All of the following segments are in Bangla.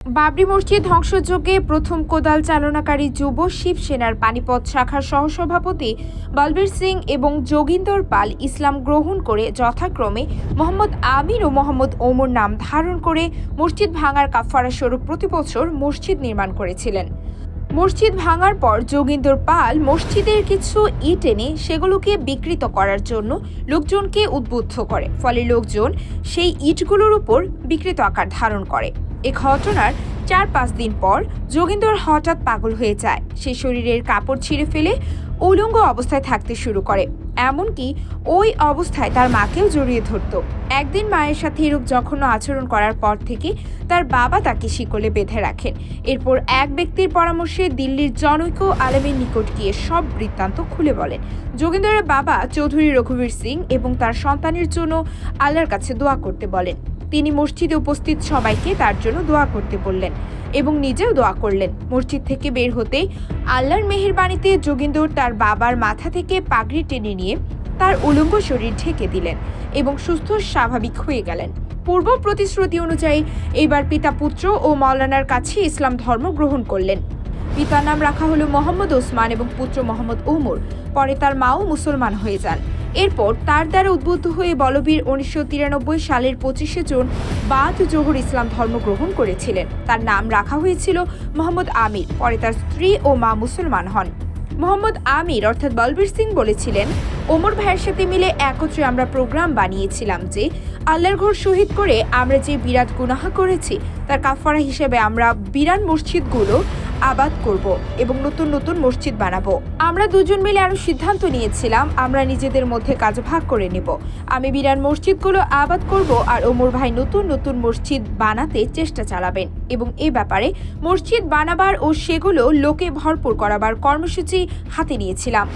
বাবরি মসজিদ ধ্বংসযজ্ঞে প্রথম কোদাল চালনাকারী যুব শিবসেনার পানিপথ শাখার সহসভাপতি বলবীর সিং এবং যোগিন্দর পাল ইসলাম গ্রহণ করে যথাক্রমে মোহাম্মদ আমির ও মোহাম্মদ ওমর নাম ধারণ করে মসজিদ ভাঙার কাফফারা স্বরূপ প্রতিবছর মসজিদ নির্মাণ করেছিলেন। মসজিদ ভাঙার পর যোগিন্দর পাল মসজিদের কিছু ইট এনে সেগুলোকে বিকৃত করার জন্য লোকজনকে উদ্বুদ্ধ করে, ফলে লোকজন সেই ইটগুলোর উপর বিকৃত আকার ধারণ করে। এ ঘটনার 4-5 দিন পর যোগিন্দর হঠাৎ পাগল হয়ে যায়। সে শরীরের কাপড় ছিঁড়ে ফেলে উলঙ্গ অবস্থায় থাকতে শুরু করে, এমনকি ওই অবস্থায় তার মাকেও জড়িয়ে ধরত। একদিন মায়ের সাথে এরূপ জঘন্য আচরণ করার পর থেকে তার বাবা তাকে শিকলে বেঁধে রাখেন। এরপর এক ব্যক্তির পরামর্শে দিল্লির জনৈক আলেমের নিকট গিয়ে সব বৃত্তান্ত খুলে বলেন। যোগিন্দরের বাবা চৌধুরী রঘুবীর সিং এবং তার সন্তানের জন্য আল্লাহর কাছে দোয়া করতে বলেন। তিনি মসজিদে উপস্থিত সবাইকে তার জন্য দোয়া করতে বললেন এবং নিজেও দোয়া করলেন। মসজিদ থেকে বের হতেই আল্লাহর মেহেরবানিতে যোগিন্দর তার বাবার মাথা থেকে পাগড়ি টেনে নিয়ে তার উলঙ্গ শরীর ঢেকে দিলেন এবং সুস্থ স্বাভাবিক হয়ে গেলেন। পূর্ব প্রতিশ্রুতি অনুযায়ী এইবার পিতা পুত্র ও মাওলানার কাছে ইসলাম ধর্ম গ্রহণ করলেন। পিতার নাম রাখা হলো মোহাম্মদ ওসমান এবং পুত্র মোহাম্মদ ওমর। পরে তার মাও মুসলমান হয়ে যান। এরপর তার দ্বারা উদ্বুদ্ধ হয়ে বলবীর 1993 সালের 25শে জুন বাদ জোহর ইসলাম ধর্ম গ্রহণ করেছিলেন। তার নাম রাখা হয়েছিল মোহাম্মদ আমির। পরে তার স্ত্রী ও মা মুসলমান হন। মোহাম্মদ আমির অর্থাৎ বলবীর সিং বলেছিলেন, ওমর ভাইয়ের সাথে মিলে একত্রে আমরা প্রোগ্রাম বানিয়েছিলাম যে আল্লাহর ঘর শহীদ করে আমরা যে বিরাট গুনাহ করেছি তার কাফফারা হিসেবে আমরা বিরান মসজিদগুলো আবাদ করব এবং নতুন নতুন মসজিদ বানাবো। আমরা দুজন মিলে আরো সিদ্ধান্ত নিয়েছিলাম আমরা নিজেদের মধ্যে কাজ ভাগ করে নেব। আমি বিরান মসজিদগুলো আবাদ করব আর ওমর ভাই নতুন নতুন মসজিদ বানাতে চেষ্টা চালাবেন এবং এ ব্যাপারে মসজিদ বানাবার ও সেগুলো লোকে ভরপুর করাবার কর্মসূচি হাতে নিয়েছিলাম।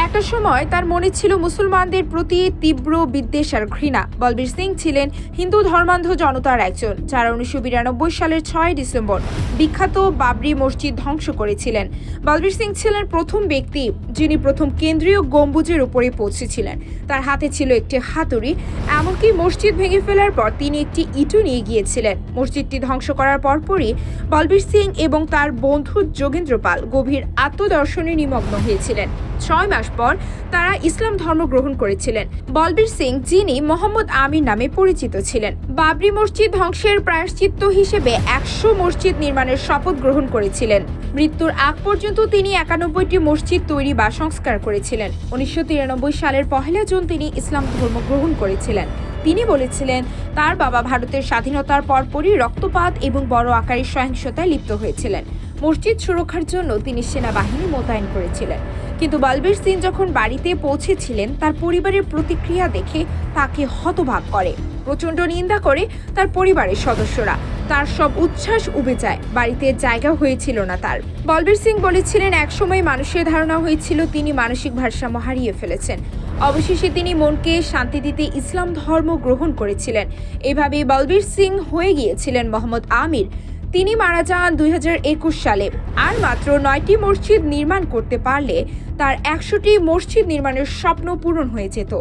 একটা সময় তার মনে ছিল মুসলমানদের প্রতি তীব্র বিদ্বেষ আর ঘৃণা। বলবীর সিং ছিলেন হিন্দু ধর্মান্ধ জনতার একজন, যারা 1992 সালের 6 ডিসেম্বর বিখ্যাত বাবরি মসজিদ ধ্বংস করেছিলেন। বলবীর সিং ছিলেন প্রথম ব্যক্তি যিনি প্রথম কেন্দ্রীয় গম্বুজের উপরে পৌঁছেছিলেন। তার হাতে ছিল একটি হাতুড়ি, এমনকি মসজিদ ভেঙে ফেলার পর তিনি একটি ইটও নিয়ে গিয়েছিলেন। মসজিদটি ধ্বংস করার পরপরই বলবীর সিং এবং তার বন্ধু যোগেন্দ্র পাল গভীর আত্মদর্শনে নিমগ্ন হয়েছিলেন। 6 মাস পর তারা ইসলাম ধর্ম গ্রহণ করেছিলেন। বলবীর সিং, যিনি মোহাম্মদ আমির নামে পরিচিত ছিলেন, বাবরি মসজিদ ধ্বংসের প্রায়শ্চিত্ত হিসেবে 100 মসজিদ নির্মাণের শপথ গ্রহণ করেছিলেন। মৃত্যুর আগ পর্যন্ত তিনি 91টি মসজিদ তৈরি বা সংস্কার করেছিলেন। 1993 সালের 1 জুন তিনি ইসলাম ধর্ম গ্রহণ করেছিলেন। তিনি বলেছিলেন তার বাবা ভারতের স্বাধীনতার পরপরই রক্তপাত এবং বড় আকারের সহিংসতায় লিপ্ত হয়েছিলেন। মসজিদ সুরক্ষার জন্য তিনি সেনাবাহিনী মোতায়েন করেছিলেন। কিন্তু বলবীর সিং যখন বাড়িতে পৌঁছেছিলেন তার পরিবারের প্রতিক্রিয়া দেখে তাকে হতবাক করে। প্রচণ্ড নিন্দা করে তার পরিবারের সদস্যরা। তার সব উচ্ছ্বাস উবে যায়, বাড়িতে জায়গা হয়েছিল না তার। বলবীর সিং বলেছিলেন একসময় মানুষের ধারণা হয়েছিল তিনি মানসিক ভারসাম্য হারিয়ে ফেলেছেন। অবশেষে তিনি মনকে শান্তি দিতে ইসলাম ধর্ম গ্রহণ করেছিলেন। এভাবেই বলবীর সিং হয়ে গিয়েছিলেন মোহাম্মদ আমির। তিনি মারা যান 2021 সালে। আর মাত্র 9টি মসজিদ নির্মাণ করতে পারলে তার 100টি মসজিদ নির্মাণের স্বপ্ন পূরণ হয়ে যেত।